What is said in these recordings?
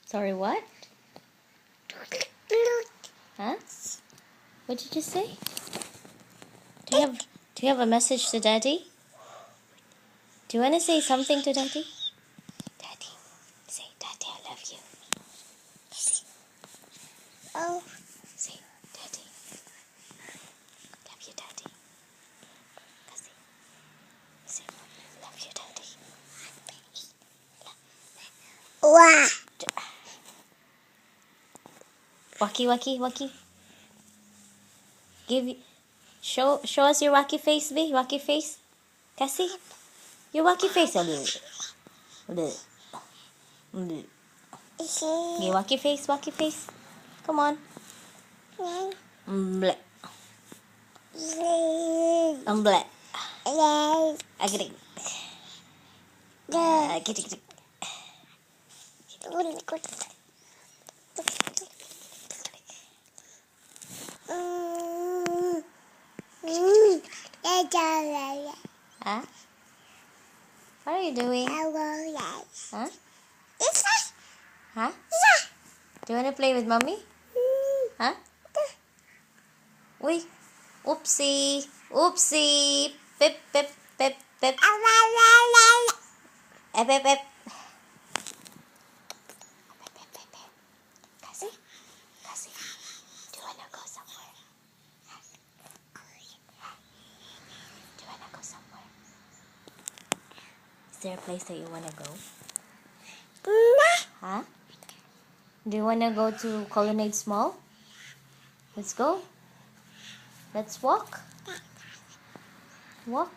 Sorry, what? Huh? What did you say? Do you have a message to Daddy? Do you want to say something to Daddy? Daddy, say, Daddy, I love you. Oh, Say, Daddy, love you, Daddy. Kasi, say, love you, Daddy. wow. Waki. Show us your wacky face, B. Wacky face. Cassie, your wacky face. Okay, wacky face. Come on. Bleh. Bleh. Agri. Agri. Huh? What are you doing? Huh? Huh? Do you want to play with mommy? Huh? Uy. Oopsie. Pip. Ep. Kasi. Do you want to go somewhere? Do you want to go somewhere? Is there a place that you want to go? Huh? Do you want to go to Colonnades Mall? Let's go. Let's walk. Walk.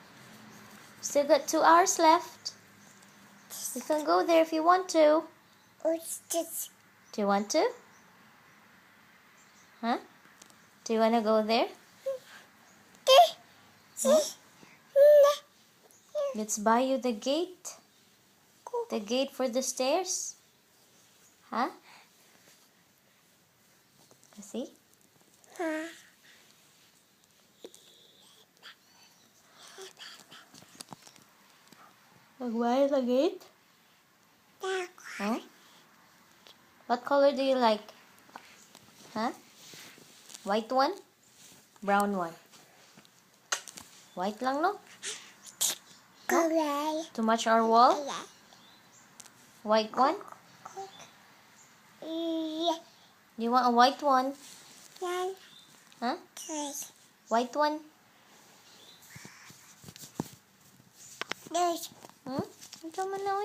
Still got 2 hours left. You can go there if you want to. Do you want to? Huh? Do you want to go there? Huh? Let's buy you the gate. The gate for the stairs. Huh? See? Where is the gate? Huh? What color do you like? Huh? White one? Brown one? White lang, no? To match our wall? White one? You want a white one? Huh? White one? Hmm? Ito man na,